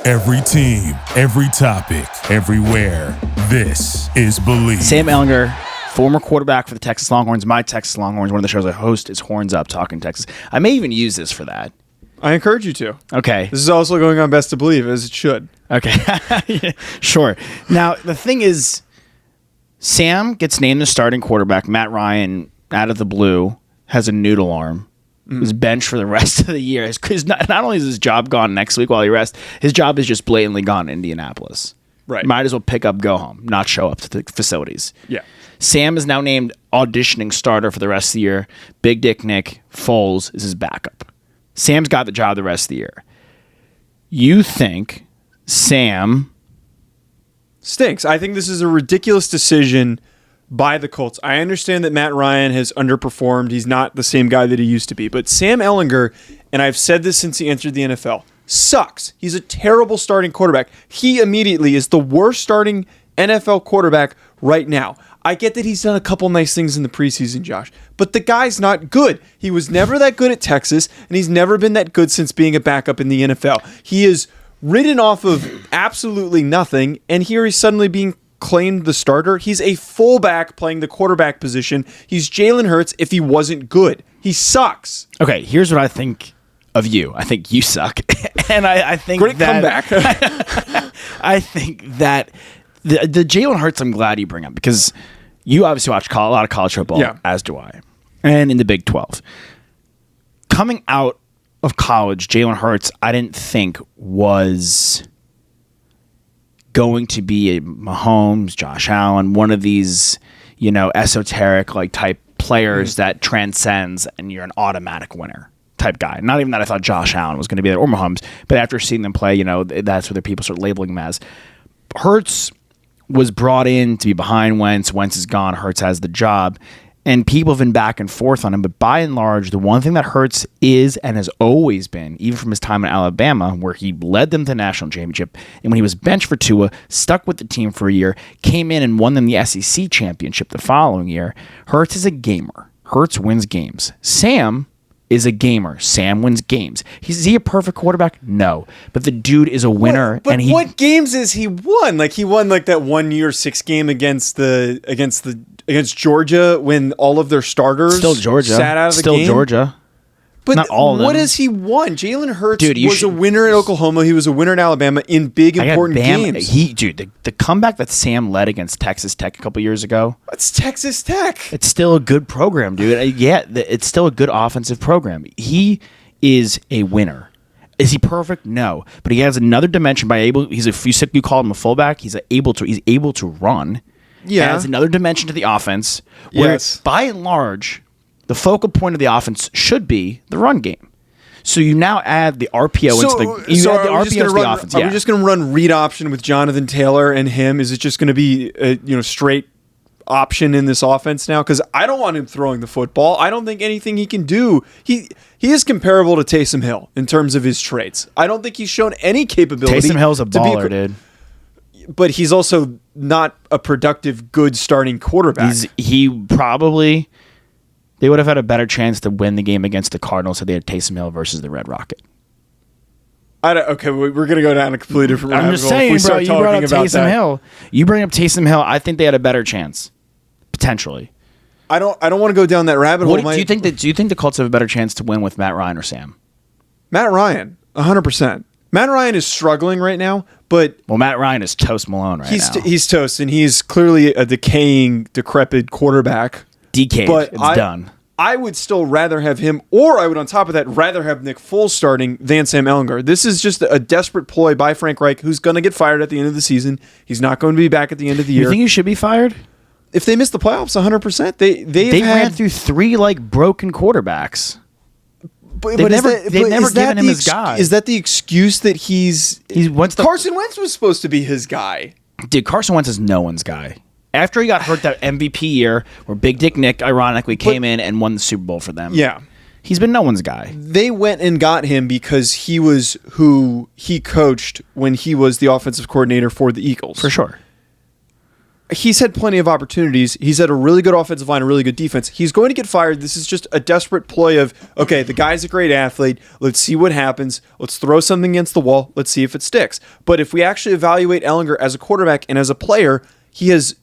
Every team, every topic, everywhere. This is Believe. Sam Ehlinger, former quarterback for the Texas Longhorns. My Texas Longhorns, one of the shows I host is Horns Up, Talking Texas. I may even use this for that. I encourage you to. Okay. This is also going on Best to Believe, as it should. Okay. Yeah, sure. Now, the thing is, Sam gets named the starting quarterback. Matt Ryan, out of the blue, has a noodle arm. Was benched for the rest of the year. Because not only is his job gone next week while he rests, his job is just blatantly gone in Indianapolis. Right. Might as well pick up, go home, not show up to the facilities. Yeah. Sam is now named auditioning starter for the rest of the year. Big Dick Nick Foles is his backup. Sam's got the job the rest of the year. You think Sam stinks? I think this is a ridiculous decision by the Colts. I understand that Matt Ryan has underperformed. He's not the same guy that he used to be. But Sam Ehlinger, and I've said this since he entered the NFL, sucks. He's a terrible starting quarterback. He immediately is the worst starting NFL quarterback right now. I get that he's done a couple nice things in the preseason, Josh, but the guy's not good. He was never that good at Texas, and he's never been that good since being a backup in the NFL. He is ridden off of absolutely nothing, and here he's suddenly being claimed the starter. He's a fullback playing the quarterback position. He's Jalen Hurts if he wasn't good. He sucks. Okay, here's what I think of you. I think you suck. And I think great that comeback. I think that the Jalen Hurts I'm glad you bring up because you obviously watch a lot of college football, as do I. And in the Big 12. Coming out of college, Jalen Hurts I didn't think was going to be a Mahomes, Josh Allen, one of these, esoteric type players that transcends and you're an automatic winner type guy. Not even that I thought Josh Allen was going to be there or Mahomes, but after seeing them play, that's what the people start labeling him as. Hurts was brought in to be behind Wentz. Wentz is gone. Hurts has the job. And people have been back and forth on him. But by and large, the one thing that Hurts is and has always been, even from his time in Alabama, where he led them to the national championship, and when he was benched for Tua, stuck with the team for a year, came in and won them the SEC championship the following year, Hurts is a gamer. Hurts wins games. Sam is a gamer. Sam wins games. Is he a perfect quarterback? No. But the dude is a winner. But what games has he won? He won that 1 year 6 game against Georgia when all of their starters sat out of the game. Still Georgia. But not all of them. What has he won? Jalen Hurts was a winner at Oklahoma. He was a winner in Alabama in big, important games. The comeback that Sam led against Texas Tech a couple years ago. That's Texas Tech. It's still a good program, dude. Yeah, it's still a good offensive program. He is a winner. Is he perfect? No, but he has another dimension. You call him a fullback. He's able to run. Yeah, adds another dimension to the offense. Where by and large, the focal point of the offense should be the run game. So you now add the RPO into the offense. Are we just going to run read option with Jonathan Taylor and him? Is it just going to be straight option in this offense now? Because I don't want him throwing the football. I don't think anything he can do. He is comparable to Taysom Hill in terms of his traits. I don't think he's shown any capability. Taysom Hill's a baller, dude. But he's also not a productive, good starting quarterback. They would have had a better chance to win the game against the Cardinals if they had Taysom Hill versus the Red Rocket. Okay, we're going to go down a completely different rabbit hole. I'm just saying, bro, you brought up Taysom Hill. You bring up Taysom Hill, I think they had a better chance, potentially. I don't want to go down that rabbit hole. Do you think the Colts have a better chance to win with Matt Ryan or Sam? Matt Ryan, 100%. Matt Ryan is struggling right now, but Matt Ryan is toast Malone now. He's toast, and he's clearly a decrepit quarterback. It's done. I would still rather have him, or I would, on top of that, rather have Nick Foles starting than Sam Ehlinger. This is just a desperate ploy by Frank Reich, who's going to get fired at the end of the season. He's not going to be back at the end of the year. You think he should be fired? If they miss the playoffs, 100%. They ran through 3 broken quarterbacks. But they've never given him his guy. Is that the excuse that Carson Wentz was supposed to be his guy? Dude, Carson Wentz is no one's guy. After he got hurt that MVP year, where Big Dick Nick, ironically, came in and won the Super Bowl for them. Yeah. He's been no one's guy. They went and got him because he was who he coached when he was the offensive coordinator for the Eagles. For sure. he's had plenty of opportunities. He's had a really good offensive line, a really good defense. He's going to get fired. This is just a desperate ploy of, okay, the guy's a great athlete. Let's see what happens. Let's throw something against the wall. Let's see if it sticks. But if we actually evaluate Ehlinger as a quarterback and as a player, he has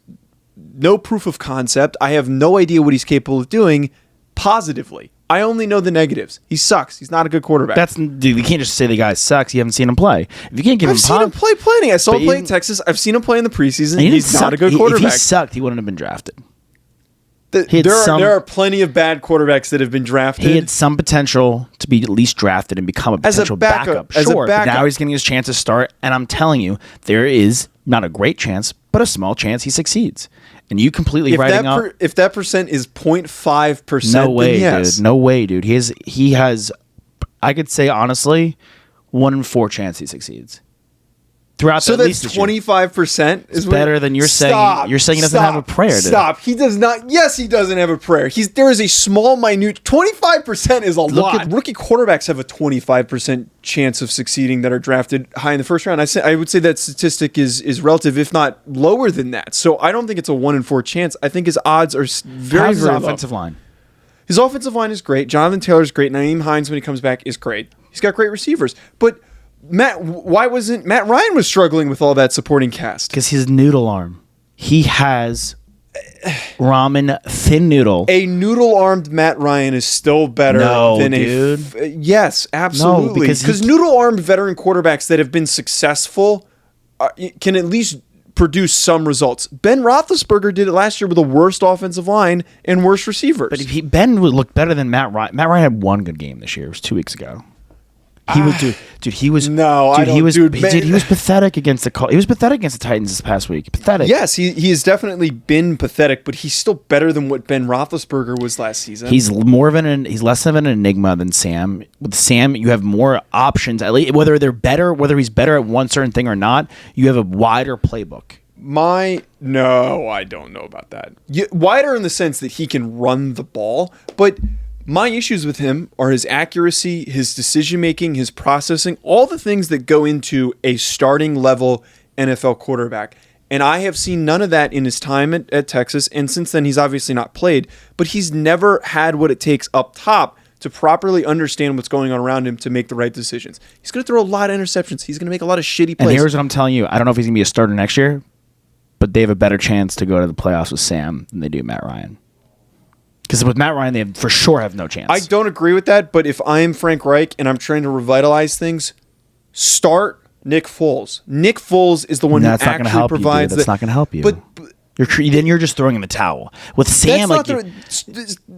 no proof of concept. I have no idea what he's capable of doing positively. I only know the negatives. He sucks. He's not a good quarterback. Dude, you can't just say the guy sucks. You haven't seen him play. If you can't give I've seen him play plenty. I saw him play in Texas. I've seen him play in the preseason. He's not a good quarterback. If he sucked, he wouldn't have been drafted. There are plenty of bad quarterbacks that have been drafted. He had some potential to be at least drafted and become a potential backup. Sure, but now he's getting his chance to start, and I'm telling you, there is not a great chance, but a small chance he succeeds. And you completely writing up. If that percent is 0.5%, no way, then yes. dude. No way, dude. He has, I could say honestly, 1 in 4 chance he succeeds. Throughout so at least that's 25% is better than you're saying. You're saying he doesn't have a prayer. Stop. He does not. Yes, he doesn't have a prayer. There is a small, minute 25% is a lot. Rookie quarterbacks have a 25% chance of succeeding that are drafted high in the first round. I would say that statistic is relative, if not lower than that. So I don't think it's a 1 in 4 chance. I think his odds are very, How's his very offensive low. line? His offensive line is great. Jonathan Taylor's great. Naeem Hines, when he comes back, is great. He's got great receivers. But why wasn't Matt Ryan was struggling with all that supporting cast? Because his noodle arm. He has ramen thin noodle. A noodle-armed Matt Ryan is still better than dude. Yes, absolutely. No, because noodle-armed veteran quarterbacks that have been successful can at least produce some results. Ben Roethlisberger did it last year with the worst offensive line and worst receivers. But Ben would look better than Matt Ryan. Matt Ryan had one good game this year. It was 2 weeks ago. He was he was pathetic against the Colts. He was pathetic against the Titans this past week. Pathetic. Yes, he has definitely been pathetic, but he's still better than what Ben Roethlisberger was last season. He's less of an enigma than Sam. With Sam, you have more options. At least whether he's better at one certain thing or not, you have a wider playbook. No, I don't know about that. Wider in the sense that he can run the ball, but my issues with him are his accuracy, his decision-making, his processing, all the things that go into a starting-level NFL quarterback. And I have seen none of that in his time at Texas, and since then he's obviously not played, but he's never had what it takes up top to properly understand what's going on around him to make the right decisions. He's going to throw a lot of interceptions. He's going to make a lot of shitty plays. And here's what I'm telling you. I don't know if he's going to be a starter next year, but they have a better chance to go to the playoffs with Sam than they do Matt Ryan. Because with Matt Ryan, they for sure have no chance. I don't agree with that, but if I'm Frank Reich and I'm trying to revitalize things, start Nick Foles. Nick Foles is the one who actually provides. That's not going to help you. But then you're just throwing in the towel. With Sam,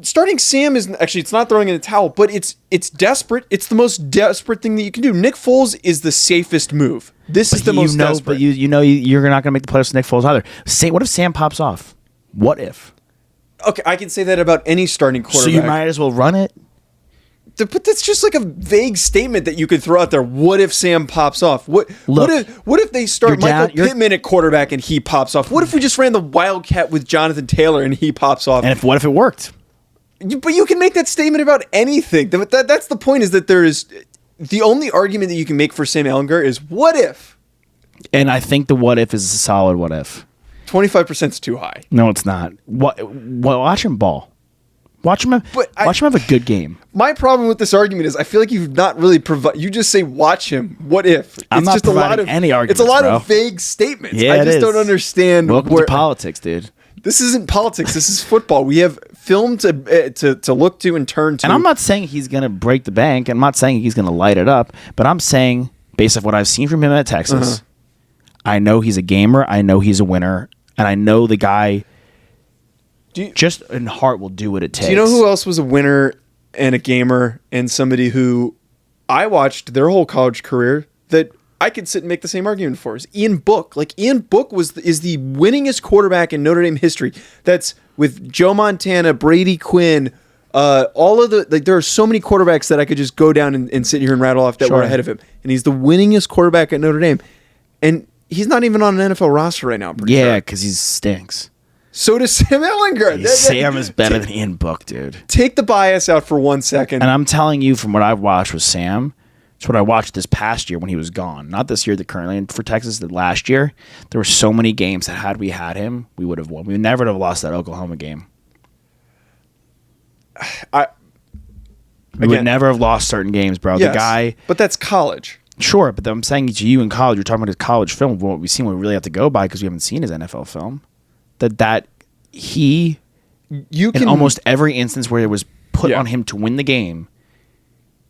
starting Sam is actually it's not throwing in the towel, but it's desperate. It's the most desperate thing that you can do. Nick Foles is the safest move. This is the most desperate. But you're not going to make the playoffs with Nick Foles either. What if Sam pops off? What if? Okay, I can say that about any starting quarterback. So you might as well run it? But that's just like a vague statement that you could throw out there. What if Sam pops off? What if they start Michael Pittman at quarterback and he pops off? What if we just ran the Wildcat with Jonathan Taylor and he pops off? And what if it worked? But you can make that statement about anything. That's the point, is that there is the only argument that you can make for Sam Ehlinger is what if? And I think the what if is a solid what if. 25% is too high. No, it's not. Watch him ball. Watch him have a good game. My problem with this argument is I feel like you've not really you just say watch him. What if? I'm not providing any arguments. It's a lot of vague statements. Yeah, I just don't understand. Welcome to politics, dude. This isn't politics. This is football. We have film to look to and turn to. And I'm not saying he's going to break the bank. I'm not saying he's going to light it up. But I'm saying, based off what I've seen from him at Texas, I know he's a gamer. I know he's a winner. And I know the guy just in heart will do what it takes. Do you know who else was a winner and a gamer and somebody who I watched their whole college career that I could sit and make the same argument for? Is Ian Book. Like, Ian Book is the winningest quarterback in Notre Dame history. That's with Joe Montana, Brady Quinn, all of the, like, there are so many quarterbacks that I could just go down and sit here and rattle off that were ahead of him. And he's the winningest quarterback at Notre Dame. And he's not even on an NFL roster right now. Yeah, because he stinks. So does Sam Ehlinger. Sam is better than Ian Book, dude. Take the bias out for 1 second. And I'm telling you, from what I've watched with Sam, It's what I watched this past year when he was gone. Not this year, currently. And for Texas, the last year, there were so many games that had we had him, we would have won. We would never have lost that Oklahoma game. We would never have lost certain games, bro. Yes, the guy, but that's college. Sure, but I'm saying to you in college, you're talking about his college film. What we've seen, we really have to go by because we haven't seen his NFL film. He in almost every instance where it was put on him to win the game,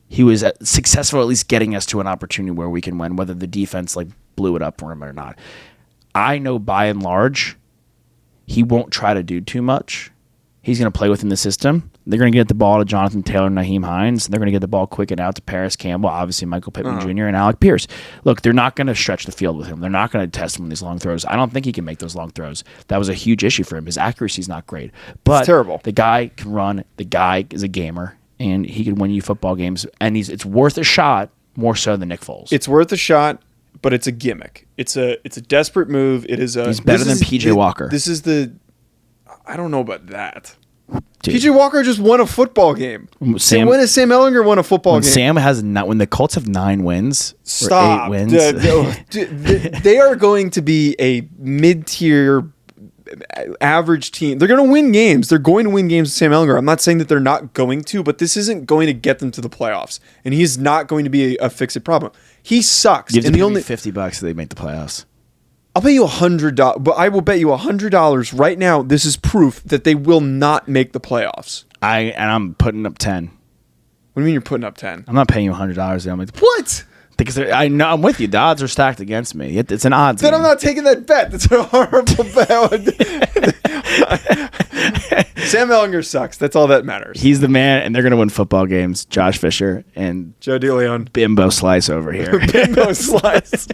he was successful at least getting us to an opportunity where we can win, whether the defense like blew it up for him or not. I know by and large, he won't try to do too much. He's going to play within the system. They're going to get the ball to Jonathan Taylor and Nyheim Hines. They're going to get the ball quick and out to Paris Campbell, obviously Michael Pittman Jr. and Alec Pierce. Look, they're not going to stretch the field with him. They're not going to test him on these long throws. I don't think he can make those long throws. That was a huge issue for him. His accuracy is not great. But it's terrible. The guy can run. The guy is a gamer, and he can win you football games. And it's worth a shot more so than Nick Foles. It's worth a shot, but it's a gimmick. It's a desperate move. It is He's better than P.J. Walker. I don't know about that. P.J. Walker just won a football game. When has Sam Ehlinger won a football game? When the Colts have 9 wins, Stop. Or 8 wins, they are going to be a mid-tier, average team. They're going to win games. They're going to win games with Sam Ehlinger. I'm not saying that they're not going to, but this isn't going to get them to the playoffs, and he's not going to be a fix-it problem. He sucks. You have to pay me $50 so they make the playoffs. I'll pay you $100, but I will bet you $100 right now. This is proof that they will not make the playoffs. I'm putting up 10. What do you mean you're putting up 10? I'm not paying you $100. I'm like, what? Because I know I'm with you. The odds are stacked against me. It's an odds. Then game. I'm not taking that bet. That's a horrible bet. Sam Ehlinger sucks. That's all that matters. He's the man, and they're going to win football games. Josh Fisher and Joe DeLeone. Bimbo Slice over here. Bimbo Slice.